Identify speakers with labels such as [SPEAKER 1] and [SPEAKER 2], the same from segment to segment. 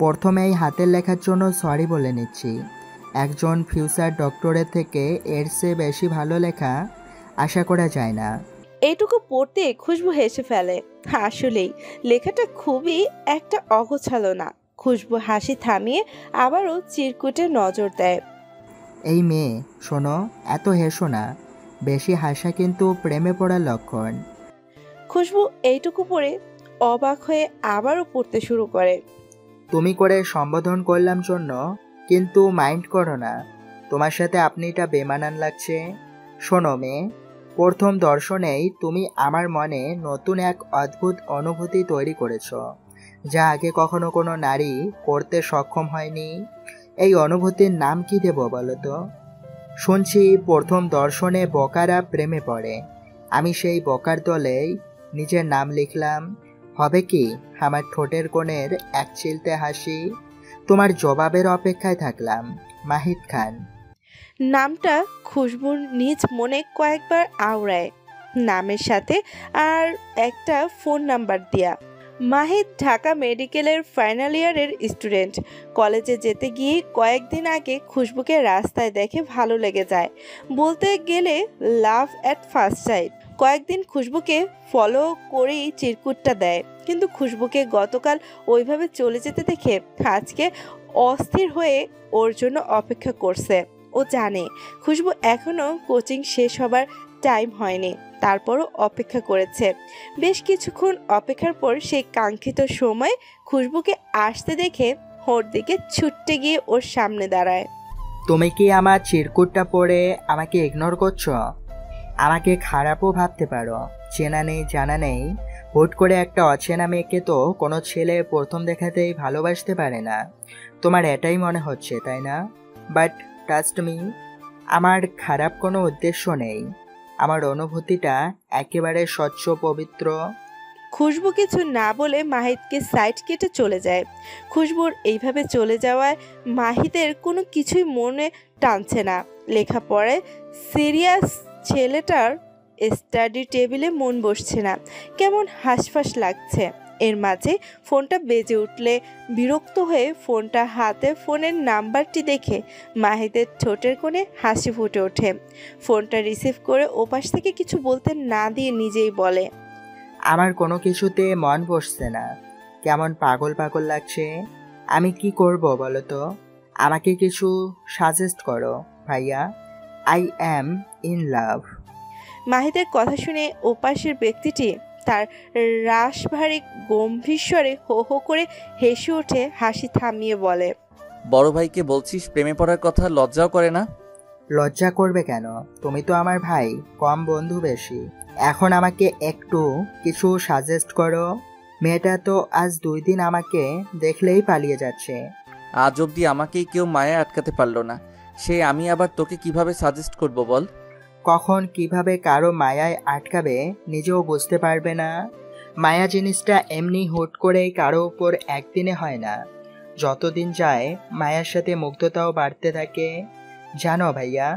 [SPEAKER 1] প্রথমেই হাতের লেখার জন্য সরি বলে নিচ্ছি। একজন ফিউচার ডক্টরের থেকে এর চেয়ে বেশি ভালো লেখা আশা করা যায় না।
[SPEAKER 2] এইটুকু পড়তে খুশবু হেসে ফেলে। আসলেই লেখাটা খুবই একটা অগোছালো না। খুশবু হাসি থামিয়ে আবারও চিরকুটে নজর দেয়।
[SPEAKER 1] এই মেয়ে শোনো, এত হেসো না, বেশি হাসা কিন্তু প্রেমে পড়ার লক্ষণ।
[SPEAKER 2] খুশবু এইটুকু পড়ে অবাক হয়ে আবারও পড়তে শুরু করে।
[SPEAKER 1] তুমি করে সম্বোধন করলাম জন্য, কিন্তু মাইন্ড করো না। তোমার সাথে আপনিটা বেমানান লাগছে। শোনো মেয়ে, প্রথম দর্শনেই তুমি আমার মনে নতুন এক অদ্ভুত অনুভূতি তৈরি করেছ, যা আগে কখনো কোনো নারী করতে সক্ষম হয়নি। এই অনুভূতির নাম কি দেব বলো তো? শুনছি প্রথম দর্শনে বোকারা প্রেমে পড়ে। আমি সেই বোকার দলেই নিজের নাম লিখলাম। হবে কি আমার ঠোঁটের কোণের এক চিলতে হাসি? তোমার জবাবের অপেক্ষায় থাকলাম। মাহিদ খান।
[SPEAKER 2] নামটা খুশবুর নিজ মনে কয়েকবার আওড়ায়, নামের সাথে আর একটা ফোন নাম্বার দিয়া। মাহিদ ঢাকা মেডিকেলের ফাইনাল ইয়ারের স্টুডেন্ট। কলেজে যেতে গিয়ে কয়েকদিন আগে খুশবুকে রাস্তায় দেখে ভালো লেগে যায়। বলতে গেলে লাভ অ্যাট ফার্স্ট সাইট। কয়েকদিন খুশবুকে ফলো করেই চিরকুটটা দেয়, কিন্তু খুশবুকে গতকাল ওইভাবে চলে যেতে দেখে আজকে অস্থির হয়ে ওর জন্য অপেক্ষা করছে। ও জানে খুশবু এখনো কোচিং শেষ হবার টাইম হয়নি, তারপরও অপেক্ষা করেছে। বেশ কিছুক্ষণ অপেক্ষার পর সেই কাঙ্ক্ষিত সময় খুশবুকে আসতে দেখে ওর দিকে ছুটতে গিয়ে ওর সামনে দাঁড়ায়।
[SPEAKER 1] তুমি কি আমার চিরকুটটা পড়ে আমাকে ইগনোর করছো? আমাকে খারাপও ভাবতে পারো, চেনা নেই জানা নেই। হুট করে একটা অচেনা মেয়েকে তো কোনো ছেলে প্রথম দেখাতেই ভালোবাসতে পারে না। তোমার এটাই মনে হচ্ছে, তাই না? বাট ট্রাস্ট মি, আমার খারাপ কোনো উদ্দেশ্য নেই। আমার অনুভূতিটা একেবারে স্বচ্ছ পবিত্র।
[SPEAKER 2] খুশবু কিছু না বলে মাহিদকে সাইড কেটে চলে যায়। খুশবুর এইভাবে চলে যাওয়ায় মাহিদের কোনো কিছুই মনে টানছে না। লেখাপড়ায় সিরিয়াস ছেলেটার স্টাডি টেবিলে মন বসছে না, কেমন হাঁসফাঁস লাগছে। এর মাঝে ফোনটা বেজে উঠলে বিরক্ত হয়ে ফোনটা হাতে ফোনের নাম্বারটি দেখে মাহিদের ঠোঁটের কোণে হাসি ফুটে ওঠে। ফোনটা রিসিভ করে ওপাশ থেকে কিছু বলতে না দিয়ে নিজেই বলে,
[SPEAKER 1] আমার কোনো কিছুতে মন বসছে না, কেমন পাগল পাগল লাগছে। আমি কি করব বলো তো? আমাকে কিছু সাজেস্ট করো ভাইয়া। I am in love.
[SPEAKER 2] মাহিদের কথা শুনে ওপাশের ব্যক্তিটি তার রাশভারী গম্ভীর স্বরে হো হো করে হেসে উঠে হাসি থামিয়ে বলে,
[SPEAKER 3] বড় ভাইকে বলছিস প্রেমে পড়ার কথা, লজ্জাও করে না?
[SPEAKER 1] লজ্জা করবে কেন? তুমি তো আমার ভাই, কম বন্ধু বেশি। এখন আমাকে একটু কিছু সাজেস্ট করো। মেয়েটা তো আজ 2 দিন আমাকে দেখলেই পালিয়ে যাচ্ছে।
[SPEAKER 3] আজ অবধি আমাকেই কেউ মায়া আটকাতে পারলো না, সে আমি আবার তোকে কিভাবে সাজেস্ট করব বল?
[SPEAKER 1] কখন কিভাবে কারো মায়ায় আটকাবে নিজেও বুঝতে পারবে না। মায়া জিনিসটা এমনি হুট করেই কারো উপর একদিনে হয় না। যতদিন যায় মায়ার সাথে মুগ্ধতাও বাড়তে থাকে। জানো ভাইয়া,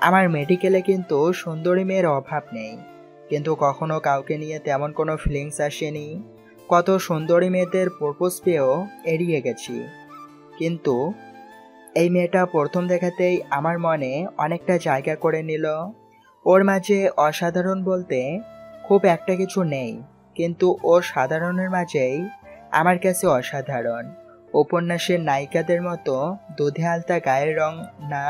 [SPEAKER 1] আমার মেডিকেলে কিন্তু সুন্দরী মেয়ের অভাব নেই, কিন্তু কখনো কাউকে নিয়ে তেমন কোনো ফিলিংস আসেনি। কত সুন্দরী মেয়েদের প্রপোজ পেয়েও এড়িয়ে গেছি, কিন্তু এই মেয়েটা প্রথম দেখাতেই আমার মনে অনেকটা জায়গা করে নিল। ওর মাঝে অসাধারণ বলতে খুব একটা কিছু নেই, কিন্তু ও সাধারণের মাঝেই আমার কাছে অসাধারণ। উপন্যাসের নায়িকাদের মতো দুধে আলতা গায়ের রং না,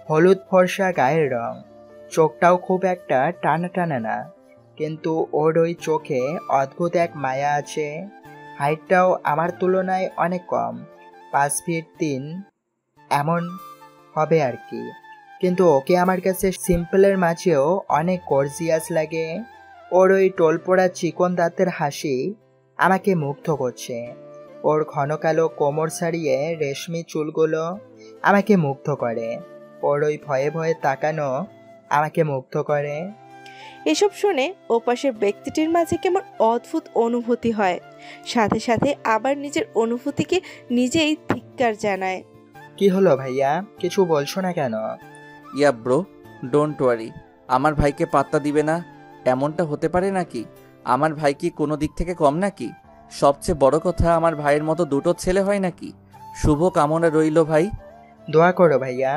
[SPEAKER 1] হলুদ ফর্সা গায়ের রং। চোখটাও খুব একটা টানা টানা না, কিন্তু ওর ওই চোখে অদ্ভুত এক মায়া আছে। হাইটটাও আমার তুলনায় অনেক কম, 5 ফিট 3 এমন হবে আর কি। কিন্তু ওকে আমার কাছে সিম্পলের মাঝেও অনেক গর্জিয়াস লাগে। ওর ওই টোলপোড়া চিকন দাঁতের হাসি আমাকে মুগ্ধ করছে। ওর ঘন কালো কোমর ছাড়িয়ে রেশমি চুলগুলো আমাকে মুগ্ধ করে। ওর ওই ভয়ে ভয়ে তাকানো আমাকে মুগ্ধ করে।
[SPEAKER 2] এসব শুনে ওপাশের ব্যক্তিটির মাঝে কেমন অদ্ভুত অনুভূতি হয়, সাথে সাথে আবার নিজের অনুভূতিকে নিজেই ধিক্কার জানায়।
[SPEAKER 1] কি হলো ভাইয়া, কিছু বলছো না কেন?
[SPEAKER 3] Yeah bro, don't worry. আমার ভাইকে পাত্তা দিবে না এমনটা হতে পারে নাকি? আমার ভাই কি কোনো দিক থেকে কম নাকি? সবচেয়ে বড় কথা, আমার ভাইয়ের মতো দুটো ছেলে হয় নাকি? শুভ কামনা রইল ভাই।
[SPEAKER 1] দোয়া করো ভাইয়া।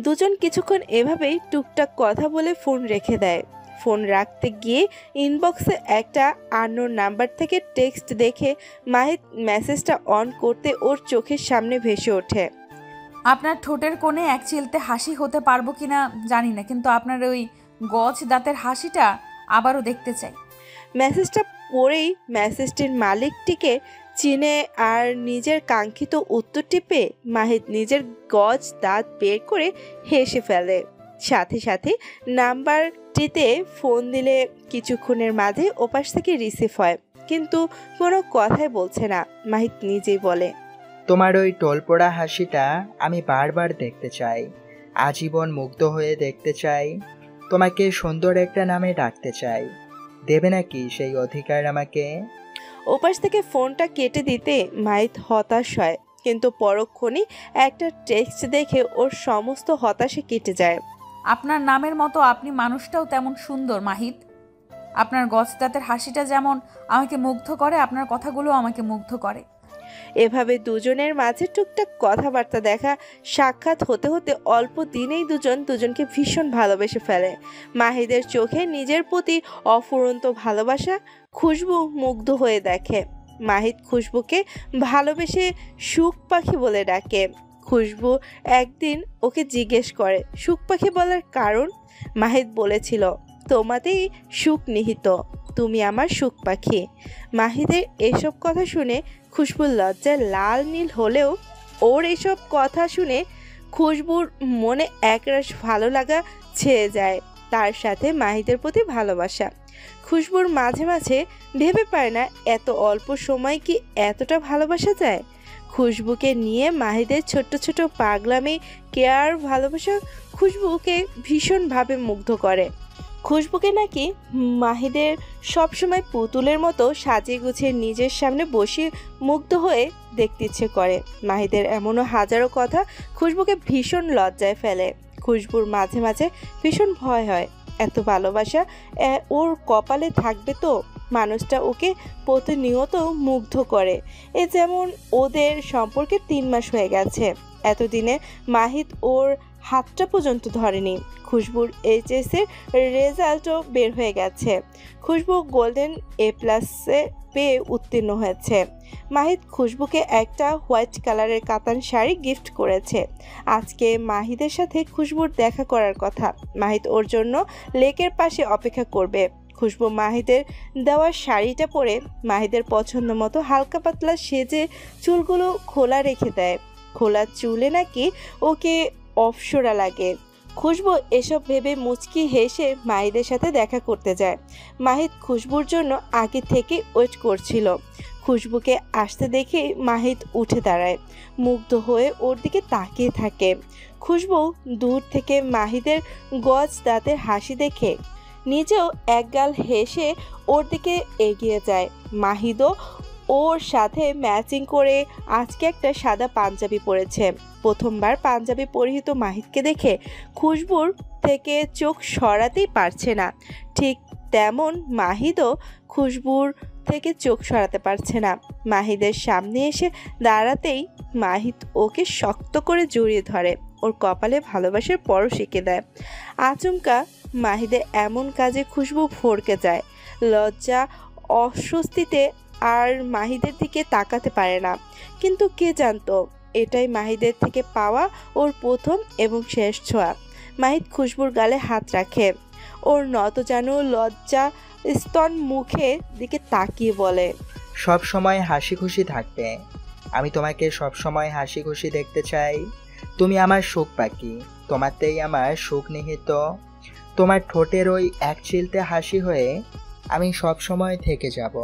[SPEAKER 2] দুজন কিছুক্ষণ এভাবেই টুকটাক কথা বলে ফোন রেখে দেয়। ফোন রাখতে গিয়ে ইনবক্সে একটা আননোন নাম্বার থেকে টেক্সট দেখে মাহিদ মেসেজটা অন করতে ওর চোখের সামনে ভেসে ওঠে।
[SPEAKER 4] আপনার ঠোঁটের কোণে এক চিলতে হাসি হতে পারবো কিনা জানি না, কিন্তু আপনার ওই গজ দাঁতের হাসিটা আবারও দেখতে চাই।
[SPEAKER 2] মেসেজটা পড়েই মেসেজটির মালিকটিকে চিনে আর নিজের কাঙ্ক্ষিত উত্তরটি পেয়ে মাহিদ নিজের গজ দাঁত বের করে হেসে ফেলে। সাথে সাথে নাম্বারটিতে ফোন দিলে কিছুক্ষণের মাঝে ওপাশ থেকে রিসিভ হয়, কিন্তু কোনো কথাই বলছে না। মাহিদ নিজেই বলে,
[SPEAKER 1] তোমার ওই টোলপোড়া হাসিটা আমি বারবার দেখতে চাই, আজীবন মুগ্ধ হয়ে দেখতে চাই, তোমাকে সুন্দর একটা নামে ডাকতে চাই। দেবে নাকি সেই অধিকার আমাকে?
[SPEAKER 2] ওপাশ থেকে ফোনটা কেটে দিতে মাহিদ হতাশ হয়, কিন্তু পরক্ষণেই একটা টেক্সট দেখে ওর সমস্ত হতাশা কেটে যায়।
[SPEAKER 4] আপনার নামের মতো আপনি মানুষটাও তেমন সুন্দর মাহিদ। আপনার গজ দাঁতের হাসিটা যেমন আমাকে মুগ্ধ করে, আপনার কথাগুলো আমাকে মুগ্ধ করে।
[SPEAKER 2] এভাবে দুজনের মাঝে টুকটাক কথাবার্তা দেখা সাক্ষাৎ হতে হতে অল্প দিনেই দুজনকে ভীষণ ভালোবেসে ফেলে। মাহিদের চোখে নিজের প্রতি অফুরন্ত ভালোবাসা খুশবু মুগ্ধ হয়ে দেখে। মাহিদ খুশবুকে ভালোবেসে সুখ পাখি বলে ডাকে। খুশবু একদিন ওকে জিজ্ঞেস করে সুখ পাখি বলার কারণ। মাহিদ বলেছিল, তোমাতেই সুখ নিহিত, তুমি আমার সুখ পাখি। মাহিদের এসব কথা শুনে খুশবুর লজ্জায় লাল নীল হলেও ওর এসব কথা শুনে খুশবুর মনে একরাশ ভালো লাগা ছেয়ে যায়, তার সাথে মাহিদের প্রতি ভালোবাসা। খুশবুর মাঝে মাঝে ভেবে পায় না এত অল্প সময় কি এতটা ভালোবাসা যায়। খুশবুকে নিয়ে মাহিদের ছোট্ট ছোট পাগলামি, কেয়ার, ভালোবাসা খুশবুকে ভীষণভাবে মুগ্ধ করে। খুশবুকে নাকি মাহিদের সবসময় পুতুলের মতো সাজিয়ে গুছিয়ে নিজের সামনে বসিয়ে মুগ্ধ হয়ে দেখতে ইচ্ছে করে। মাহিদের এমনও হাজারো কথা খুশবুকে ভীষণ লজ্জায় ফেলে। খুশবুর মাঝে মাঝে ভীষণ ভয় হয়, এত ভালোবাসা ওর কপালে থাকবে তো? মানুষটা ওকে প্রতিনিয়ত মুগ্ধ করে। এ যেমন ওদের সম্পর্কে 3 মাস হয়ে গেছে, এতদিনে মাহিদ ওর হাতটা পর্যন্ত ধরেনি। খুশবুর এইচএসের রেজাল্টও বের হয়ে গেছে। খুশবু গোল্ডেন A+ পেয়ে উত্তীর্ণ হয়েছে। মাহিদ খুশবুকে একটা হোয়াইট কালারের কাতান শাড়ি গিফট করেছে। আজকে মাহিদের সাথে খুশবুর দেখা করার কথা। মাহিদ ওর জন্য লেকের পাশে অপেক্ষা করবে। খুশবু মাহিদের দেওয়া শাড়িটা পরে মাহিদের পছন্দ মতো হালকা পাতলা সেজে চুলগুলো খোলা রেখে দেয়। খোলা চুলে নাকি ওকে অপসরা লাগে। খুশবু এসব ভেবে মুচকি হেসে মাহিদের সাথে দেখা করতে যায়। মাহিদ খুশবুর জন্য আগে থেকে ওয়েট করছিল। খুশবুকে আসতে দেখে মাহিদ উঠে দাঁড়ায়, মুগ্ধ হয়ে ওর দিকে তাকিয়ে থাকে। খুশবু দূর থেকে মাহিদের গজ দাঁতের হাসি দেখে নিজেও একগাল হেসে ওর দিকে এগিয়ে যায়। মাহিদও ওর সাথে ম্যাচিং করে আজকে একটা সাদা পাঞ্জাবি পরেছে। প্রথমবার পাঞ্জাবি পরিহিত মাহিদকে দেখে খুশবুর থেকে চোখ সরাতেই পারছে না, ঠিক তেমন মাহিদও খুশবুর থেকে চোখ সরাতে পারছে না। মাহিদের সামনে এসে দাঁড়াতেই মাহিদ ওকে শক্ত করে জড়িয়ে ধরে, ওর কপালে ভালোবাসার পরশ এঁকে দেয়। আচমকা মাহিদের এমন কাজে খুশবু ভড়কে যায়। লজ্জা অস্বস্তিতে আর মাহিদের দিকে তাকাতে পারে না, কিন্তু কে জানতো এটাই মাহিদের থেকে পাওয়া ওর প্রথম এবং শেষ ছোঁয়া। মাহিদ খুশবুর গালে হাত রাখে, ওর নত যেন লজ্জা স্তন মুখে দিকে তাকিয়ে বলে,
[SPEAKER 1] সব সময় হাসি খুশি থাকবে, আমি তোমাকে সব সময় হাসি খুশি দেখতে চাই। তুমি আমার সুখ পাখি, তোমাতেই আমার সুখ নিহিত। তোমার ঠোঁটের ওই এক চিলতে হাসি হয়ে আমি সব সময় থেকে যাব।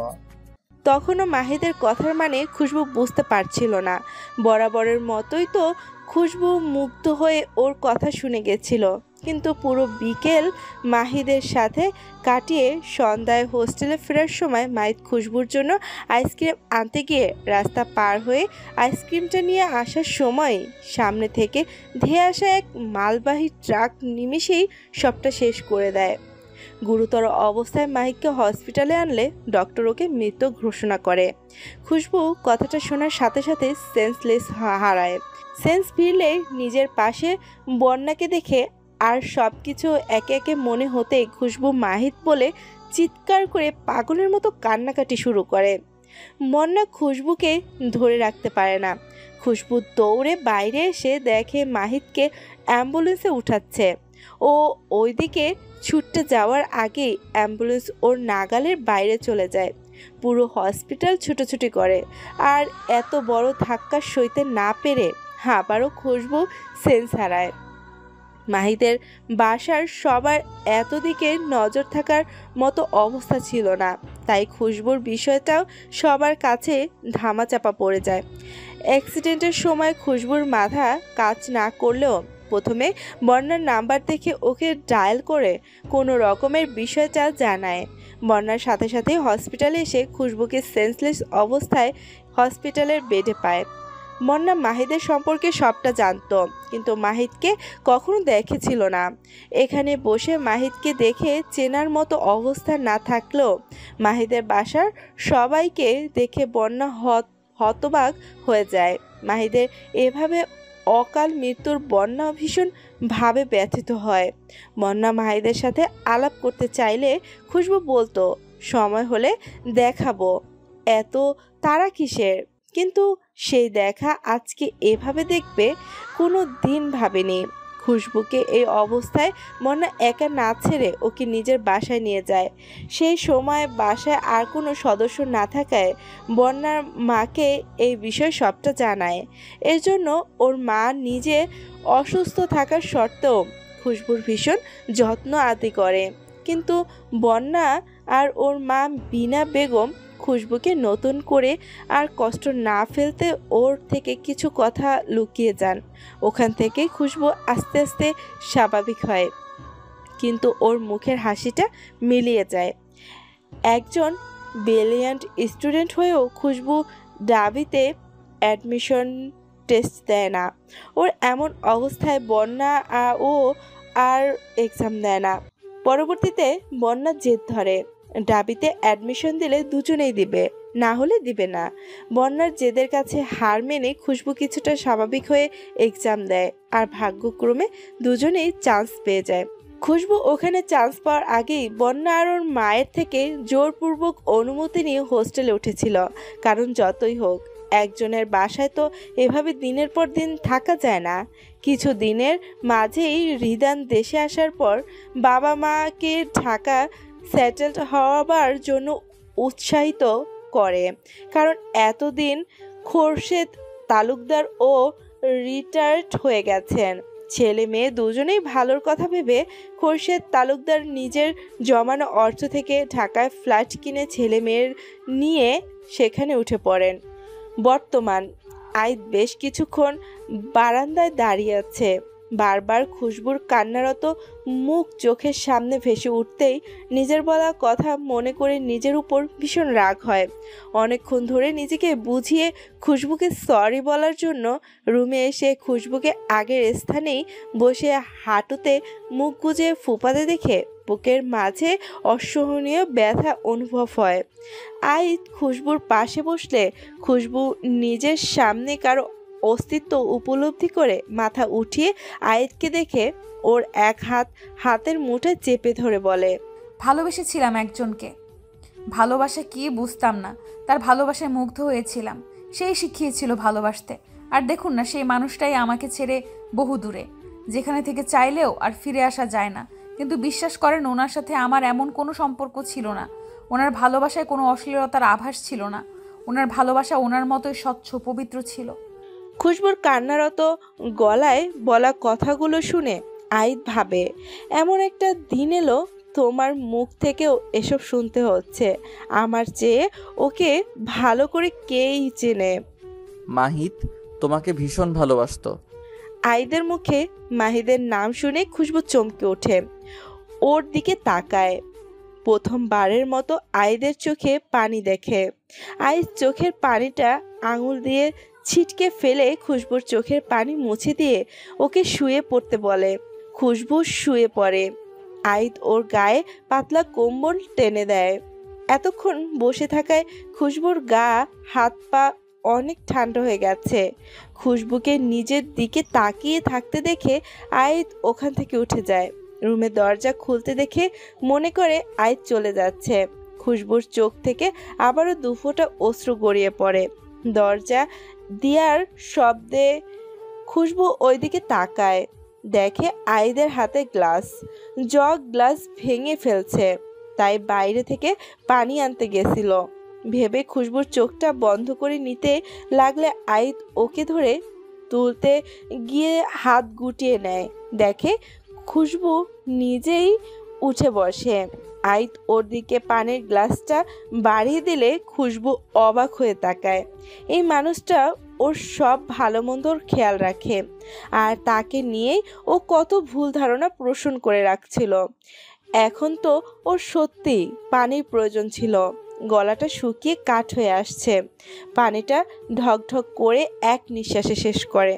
[SPEAKER 2] তখনও মাহিদের কথার মানে খুশবু বুঝতে পারছিল না। বরাবরের মতোই তো খুশবু মুগ্ধ হয়ে ওর কথা শুনে গেছিল, কিন্তু পুরো বিকেল মাহিদের সাথে কাটিয়ে সন্ধ্যায় হোস্টেলে ফেরার সময় মাহিদ খুশবুর জন্য আইসক্রিম আনতে গিয়ে রাস্তা পার হয়ে আইসক্রিমটা নিয়ে আসার সময় সামনে থেকে ধেয়ে আসা এক মালবাহী ট্রাক নিমেষেই সবটা শেষ করে দেয়। গুরুতর অবস্থায় মাহিককে হসপিটালে আনলে ডক্টর ওকে মৃত ঘোষণা করে। খুশবু কথাটা শোনার সাথে সাথে সেন্সলেস হারায়। সেন্স ফিরলে নিজের পাশে বন্যাকে দেখে আর সব কিছু একে একে মনে হতে খুশবু মাহিত বলে চিৎকার করে পাগলের মতো কান্নাকাটি শুরু করে। বন্যা খুশবুকে ধরে রাখতে পারে না। খুশবু দৌড়ে বাইরে এসে দেখে মাহিতকে অ্যাম্বুলেন্সে উঠাচ্ছে। ও ওইদিকে ছুটতে যাওয়ার আগেই অ্যাম্বুলেন্স ওর নাগালের বাইরে চলে যায়। পুরো হসপিটাল ছুটোছুটি করে। আর এত বড় ধাক্কা সইতে না পেরে আবারও খুশবু সেন্স হারায়। মাহিদের বাসার সবার এতদিকে নজর থাকার মতো অবস্থা ছিল না, তাই খুশবুর বিষয়টাও সবার কাছে ধামাচাপা পড়ে যায়। অ্যাক্সিডেন্টের সময় খুশবুর মাথা কাজ না করলেও প্রথমে বন্যার নাম্বার দেখে ওকে ডায়াল করে কোনো রকমের বিষয়টা জানায়। বন্যার সাথে সাথে হসপিটালে এসে খুশবুকে সেন্সলেস অবস্থায় হসপিটালের বেডে পায়। বন্যা মাহিদের সম্পর্কে সবটা জানতো, কিন্তু মাহিদকে কখনো দেখেছিল না। এখানে বসে মাহিদকে দেখে চেনার মতো অবস্থা না থাকলেও মাহিদের বাসার সবাইকে দেখে বন্যা হতবাক হয়ে যায়। মাহিদের এভাবে অকাল মৃত্যুর বন্যা ভীষণ ভাবে ব্যথিত হয়। বন্যা মাহিদের সাথে আলাপ করতে চাইলে খুশবু বলতো সময় হলে দেখাবো, এত তারা কিসের। কিন্তু সেই দেখা আজকে এভাবে দেখবে কোনো দিন ভাবেনি। খুশবুকে এই অবস্থায় বন্যা একা না ছেড়ে ওকে নিজের বাসায় নিয়ে যায়। সেই সময় বাসায় আর কোনো সদস্য না থাকায় বন্যার মাকে এই বিষয় সবটা জানায়। এর জন্য ওর মা নিজে অসুস্থ থাকার সত্ত্বেও খুশবুর ভীষণ যত্ন আদি করে। কিন্তু বন্যা আর ওর মা বিনা বেগম খুশবুকে নতুন করে আর কষ্ট না ফেলতে ওর থেকে কিছু কথা লুকিয়ে যান। ওখান থেকেই খুশবু আস্তে আস্তে স্বাভাবিক হয়, কিন্তু ওর মুখের হাসিটা মিলিয়ে যায়। একজন ব্রিলিয়ান্ট স্টুডেন্ট হয়েও খুশবু ডাবিতে অ্যাডমিশন টেস্ট দেয় না। ওর এমন অবস্থায় বন্যা ও আর এক্সাম দেয় না। পরবর্তীতে বন্যা জেদ ধরে, ডাবিতে অ্যাডমিশন দিলে দুজনেই দিবে, না হলে দিবে না। বন্যার জেদের কাছে হার মেনে খুশবু কিছুটা স্বাভাবিক হয়ে এক্সাম দেয়, আর ভাগ্যক্রমে দুজনেই চান্স পেয়ে যায়। খুশবু ওখানে চান্স পাওয়ার আগেই বন্যা আর ওর মায়ের থেকে জোরপূর্বক অনুমতি নিয়ে হোস্টেলে উঠেছিল। কারণ যতই হোক একজনের বাসায় তো এভাবে দিনের পর দিন থাকা যায় না। কিছু দিনের মাঝেই রিদান দেশে আসার পর বাবা মাকে ঢাকা সেটেলড হওয়ার জন্য উৎসাহিত করে। কারণ এতদিন খোরশেদ তালুকদার ও রিটায়ার্ড হয়ে গেছেন। ছেলে মেয়ে দুজনেই ভালোর কথা ভেবে খোরশেদ তালুকদার নিজের জমানো অর্থ থেকে ঢাকায় ফ্ল্যাট কিনে ছেলে মেয়ের নিয়ে সেখানে উঠে পড়েন। বর্তমান আইদ বেশ কিছুক্ষণ বারান্দায় দাঁড়িয়ে আছে। বারবার খুশবুর কান্নারত মুখ চোখের সামনে ভেসে উঠতেই নিজের বলা কথা মনে করে নিজের উপর ভীষণ রাগ হয়। অনেকক্ষণ ধরে নিজেকে বুঝিয়ে খুশবুকে সরি বলার জন্য রুমে এসে খুশবুকে আগের স্থানেই বসে হাঁটুতে মুখ গুজে ফুপাতে দেখে বুকের মাঝে অসহনীয় ব্যথা অনুভব হয়। আইদ খুশবুর পাশে বসলে খুশবু নিজের সামনে কারো অস্তিত্ব উপলব্ধি করে মাথা উঠিয়ে আয়েদকে দেখে ওর এক হাতের মুঠে চেপে ধরে বলে,
[SPEAKER 4] ভালোবেসেছিলাম একজনকে। ভালোবাসা কি বুঝতাম না, তার ভালোবাসায় মুগ্ধ হয়েছিলাম। সেই শিখিয়েছিল ভালোবাসতে। আর দেখুন না, সেই মানুষটাই আমাকে ছেড়ে বহু দূরে, যেখানে থেকে চাইলেও আর ফিরে আসা যায় না। কিন্তু বিশ্বাস করেন, ওনার সাথে আমার এমন কোনো সম্পর্ক ছিল না। ওনার ভালোবাসায় কোনো অশ্লীলতার আভাস ছিল না। ওনার ভালোবাসা ওনার মতোই স্বচ্ছ পবিত্র ছিল।
[SPEAKER 2] খুশবুর কান্নারত গলায় বলা কথাগুলো শুনে আইদ ভাবে, এমন একটা দিন এলো তোমার মুখ থেকেও এসব শুনতে হচ্ছে। আমার চেয়ে ওকে ভালো করে কেই চেনে।
[SPEAKER 3] মাহিদ তোমাকে ভীষণ ভালোবাসতো।
[SPEAKER 2] আইদের মুখে মাহিদের নাম শুনে খুশবু চমকে ওঠে। ওর দিকে তাকায়। প্রথমবারের মতো আইদের চোখে পানি দেখে। আইদ চোখের পানিটা আঙুল দিয়ে ছিটকে ফেলে খুশবুর চোখের পানি মুছে দিয়ে ওকে শুয়ে পড়তে বলে। খুশবু শুয়ে পড়ে। আইদ ওর গায়ে পাতলা কম্বল টেনে দেয়। এতক্ষণ বসে থাকায় খুশবুর গা হাত পা অনেক ঠান্ডা হয়ে গেছে। খুশবুকে নিজের দিকে তাকিয়ে থাকতে দেখে আইদ ওখান থেকে উঠে যায়। রুমের দরজা খুলতে দেখে মনে করে আইদ চলে যাচ্ছে। খুশবুর চোখ থেকে আবারও দুফোঁটা অশ্রু গড়িয়ে পড়ে। দরজা দিয়ার শব্দে খুশবু ওইদিকে তাকায়, দেখে আইদের হাতে গ্লাস। গ্লাস ভেঙে ফেলছে, তাই বাইরে থেকে পানি আনতে গেছিল ভেবে খুশবুর চোখটা বন্ধ করে নিতে লাগলে আইদ ওকে ধরে তুলতে গিয়ে হাত গুটিয়ে নেয়। দেখে খুশবু নিজেই উঠে বসে। আইদ ওর দিকে পানির গ্লাসটা বাড়িয়ে দিলে খুশবু অবাক হয়ে তাকায়। এই মানুষটা ওর সব ভালো মন্দর খেয়াল রাখে, আর তাকে নিয়েই ও কত ভুল ধারণা পোষণ করে রাখছিল। এখন তো ওর সত্যি পানির প্রয়োজন ছিল। গলাটা শুকিয়ে কাঠ হয়ে আসছে। পানিটা ঢকঢক করে এক নিঃশ্বাসে শেষ করে।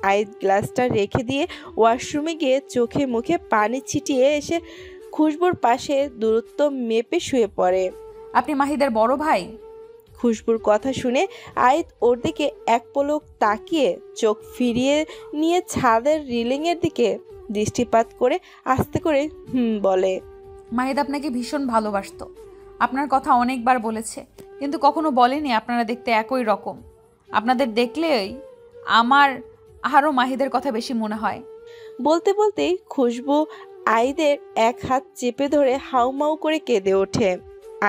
[SPEAKER 2] আইদ গ্লাসটা রেখে দিয়ে ওয়াশরুমে গিয়ে চোখে মুখে পানি ছিটিয়ে এসে খুশবুর পাশে দূরত্ব মেপে শুয়ে পড়ে।
[SPEAKER 4] আপনি মাহিদের বড় ভাই?
[SPEAKER 2] খুশবুর কথা শুনে আইদ ওর দিকে এক পলক তাকিয়ে চোখ ফিরিয়ে নিয়ে ছাদের রিলিংয়ের দিকে দৃষ্টিপাত করে আস্তে করে বলে।
[SPEAKER 4] মাহিদ আপনাকে ভীষণ ভালোবাসতো, আপনার কথা অনেকবার বলেছে, কিন্তু কখনো বলেনি আপনারা দেখতে একই রকম। আপনাদের দেখলেই আমার আরও মাহিদের কথা বেশি মনে হয়।
[SPEAKER 2] বলতে বলতেই খুশবু আইদের এক হাত চেপে ধরে হাউমাউ করে কেঁদে ওঠে।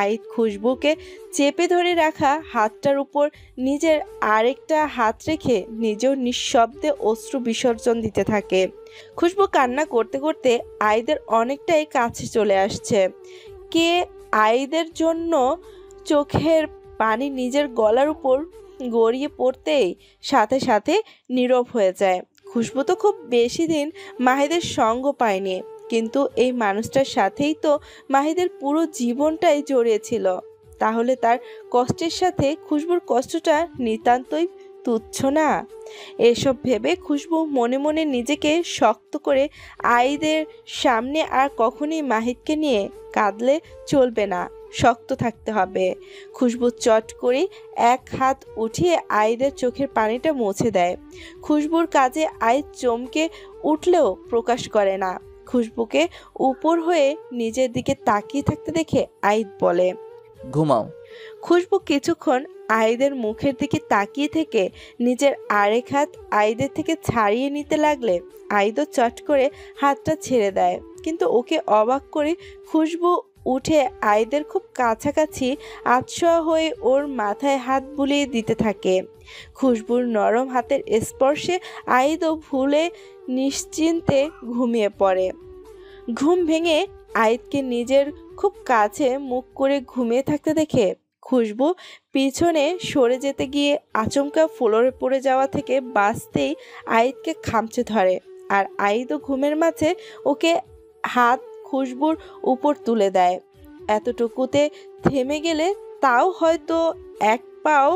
[SPEAKER 2] আইদ খুশবুকে চেপে ধরে রাখা হাতটার উপর নিজের আরেকটা হাত রেখে নিজেও নিঃশব্দে অশ্রু বিসর্জন দিতে থাকে। খুশবু কান্না করতে করতে আইদের অনেকটাই কাছে চলে আসছে। কে আইদের জন্য চোখের পানি নিজের গলার উপর গড়িয়ে পড়তেই সাথে সাথে নীরব হয়ে যায়। খুশবু তো খুব বেশি দিন মাহিদের সঙ্গ পায়নি, কিন্তু এই মানুষটার সাথেই তো মাহিদের পুরো জীবনটাই জড়িয়েছিল। তাহলে তার কষ্টের সাথে খুশবুর কষ্টটা নিতান্তই তুচ্ছ না? এসব ভেবে খুশবু মনে মনে নিজেকে শক্ত করে আইদের সামনে আর কখনোই মাহিদকে নিয়ে কাঁদলে চলবে না, শক্ত থাকতে হবে। খুশবু চট করে এক হাত উঠিয়ে আইদের চোখের পানিটা মুছে দেয়। খুশবুর কাজে আইদ চমকে উঠলেও প্রকাশ করে না। খুশবুকে উপর হয়ে নিজের দিকে তাকিয়ে থাকতে দেখে আইদ বলে,
[SPEAKER 3] ঘুমাও।
[SPEAKER 2] খুশবু কিছুক্ষণ আইদের মুখের দিকে তাকিয়ে থেকে নিজের আরেক হাত আইদের থেকে ছাড়িয়ে নিতে লাগলে আইদও চট করে হাতটা ছেড়ে দেয়। কিন্তু ওকে অবাক করে খুশবু উঠে আইদের খুব কাছাকাছি আতশোয়া হয়ে ওর মাথায় হাত বুলিয়ে দিতে থাকে। খুশবুর নরম হাতের স্পর্শে আইদও ভুলে নিশ্চিন্তে ঘুমিয়ে পড়ে। ঘুম ভেঙে আইদকে নিজের খুব কাছে মুখ করে ঘুমিয়ে থাকতে দেখে খুশবু পিছনে সরে যেতে গিয়ে আচমকা ফ্লোরে পড়ে যাওয়া থেকে বাঁচতেই আইদকে খামচে ধরে। আর আইদও ঘুমের মাঝে ওকে হাত খুশবুর উপর তুলে দেয়। এতটুকুতে থেমে গেলে তাও হয়তো এক পাও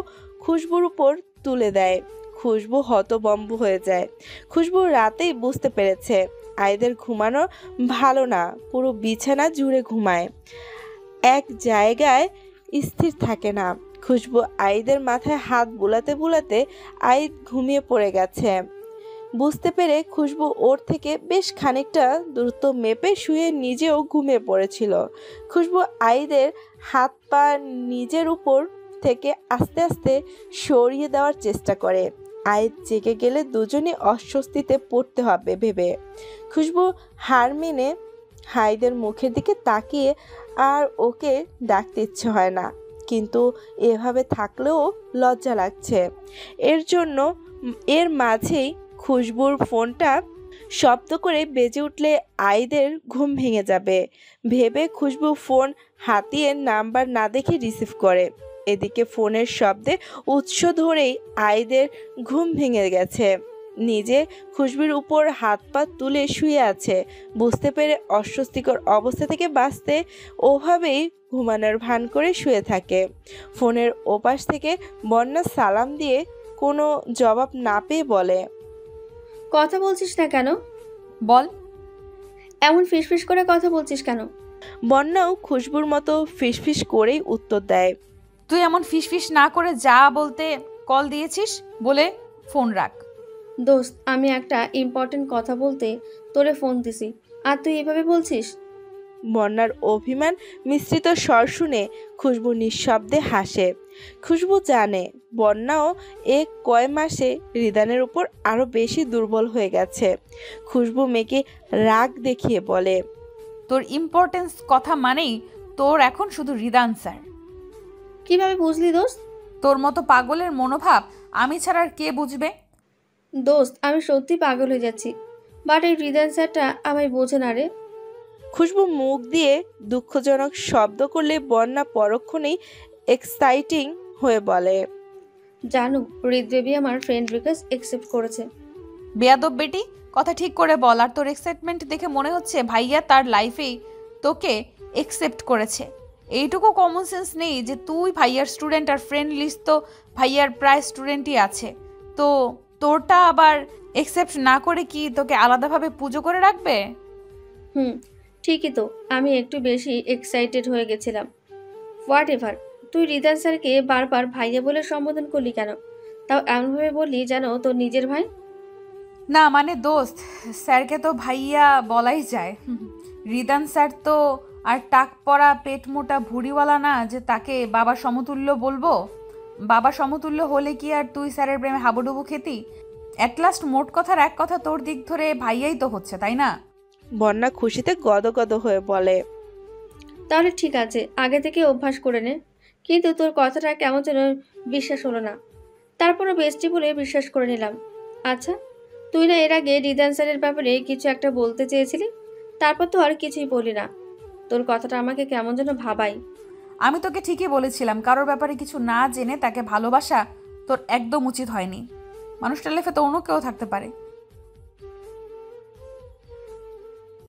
[SPEAKER 2] খুশবুর উপর তুলে দেয়। খুশবু হতবম্ব হয়ে যায়। খুশবু রাতেই বুঝতে পেরেছে আইদের ঘুমানো ভালো না, পুরো বিছানা জুড়ে ঘুমায়, এক জায়গায় স্থির থাকে না। খুশবু আইদের মাথায় হাত বুলাতে বুলাতে আইদ ঘুমিয়ে পড়ে গেছে বুঝতে পেরে খুশবু ওর থেকে বেশ খানিকটা দূরত্ব মেপে শুয়ে নিজেও ঘুমিয়ে পড়েছিল। খুশবু আইদের হাত পা নিজের উপর থেকে আস্তে আস্তে সরিয়ে দেওয়ার চেষ্টা করে। আইদ জেগে গেলে দুজনে অস্বস্তিতে পড়তে হবে ভেবে খুশবু হার মেনে আইদের মুখের দিকে তাকিয়ে আর ওকে ডাকতে ইচ্ছে হয় না, কিন্তু এভাবে থাকলেও লজ্জা লাগছে। এর মাঝেই খুশবুর ফোনটা শব্দ করে বেজে উঠলে আইদের ঘুম ভেঙে যাবে ভেবে খুশবু ফোন হাতিয়ে নাম্বার না দেখে রিসিভ করে। এদিকে ফোনের শব্দে উৎস ধরেই আইদের ঘুম ভেঙে গেছে। নিজে খুশবুর উপর হাত পা তুলে শুয়ে আছে। বুঝতে পেরে অস্বস্তিকর অবস্থা থেকে বাঁচতে ওভাবেই ঘুমানোর ভান করে শুয়ে থাকে। ফোনের ওপাশ থেকে বন্যা সালাম দিয়ে কোনো জবাব না পেয়ে বলে,
[SPEAKER 5] কথা বলছিস না কেন?
[SPEAKER 4] বল।
[SPEAKER 5] এমন ফিসফিস করে কথা বলছিস কেন?
[SPEAKER 2] বন্যাও খুশবুর মতো ফিসফিস করেই উত্তর দেয়।
[SPEAKER 4] তুই এমন ফিসফিস না করে যা বলতে কল দিয়েছিস বলে ফোন রাখ।
[SPEAKER 5] দোস্ত, আমি একটা ইম্পর্টেন্ট কথা বলতে তোরে ফোন দিছি, আর তুই এভাবে বলছিস?
[SPEAKER 2] বন্যার অভিমান মিশ্রিত স্বর শুনে খুশবু নিঃশব্দে হাসে। খুশবু জানে বন্যাও কয় মাসে রিদানের উপর আরো বেশি দুর্বল হয়ে গেছে। খুশবু মেয়েকে রাগ দেখিয়ে বলে,
[SPEAKER 4] তোর ইম্পর্টেন্স কথা মানেই তোর এখন শুধু রিদান স্যার।
[SPEAKER 5] কিভাবে বুঝলি দোস্ত?
[SPEAKER 4] তোর মতো পাগলের মনোভাব আমি ছাড়া আর কে বুঝবে?
[SPEAKER 5] দোস্ত, আমি সত্যি পাগল হয়ে যাচ্ছি, বাট এই হৃদয় স্যারটা আমায় বোঝে না রে।
[SPEAKER 2] খুশবু মুখ দিয়ে দুঃখজনক শব্দ করলে বন্যা পরক্ষণেই এক্সাইটিং হয়ে বলে,
[SPEAKER 5] জানো হৃদবেবী আমার ফ্রেন্ড রিকোয়েস্ট অ্যাকসেপ্ট করেছে।
[SPEAKER 4] বেয়াদব বেটি, কথা ঠিক করে বল। আর তোর এক্সাইটমেন্ট দেখে মনে হচ্ছে ভাইয়া তার লাইফেই তোকে একসেপ্ট করেছে। এইটুকু কমন সেন্স নেই যে তুই ভাইয়ার স্টুডেন্ট আর ফ্রেন্ড লিস্ট তো ভাইয়ার প্রায় স্টুডেন্টই আছে, তো তোরটা আবার একসেপ্ট না করে কি তোকে আলাদাভাবে পুজো করে রাখবে?
[SPEAKER 5] ঠিকই তো, আমি একটু বেশি এক্সাইটেড হয়ে গেছিলাম। হোয়াট এভার, তুই হৃদয় স্যারকে বারবার ভাইয়া বলে সম্বোধন করলি কেন? তাও এমনভাবে বললি যেন তোর নিজের ভাই।
[SPEAKER 4] না মানে দোস্ত, স্যারকে তো ভাইয়া বলাই যায়। রিদান স্যার তো আর টাক পরা পেট মোটা ভুড়িওয়ালা না যে তাকে বাবা সমতুল্য বলবো। বাবা সমতুল্য হলে কি আর তুই স্যারের প্রেমে হাবুডুবু খেতি? অ্যাট লাস্ট মোট কথার এক কথা তোর দিক ধরে ভাইয়াই তো হচ্ছে, তাই না?
[SPEAKER 2] বন্যা খুশিতে গদগদ হয়ে বলে,
[SPEAKER 5] তাহলে ঠিক আছে, আগে থেকে অভ্যাস করে নে। কিন্তু তোর কথাটা কেমন যেন বিশ্বাস হলো না, তারপরে বেস্টি বলে বিশ্বাস করে নিলাম। আচ্ছা, তুই না এর আগে হৃদয় স্যারের ব্যাপারে কিছু একটা বলতে চেয়েছিলি, তারপর তো আর কিছুই বলি না। তোর কথাটা আমাকে কেমন যেন ভাবাই।
[SPEAKER 4] আমি তোকে ঠিকই বলেছিলাম, কারোর ব্যাপারে কিছু না জেনে তাকে ভালোবাসা তোর একদম উচিত হয়নি। মানুষটার লাইফে তো অন্য কেউ থাকতে পারে,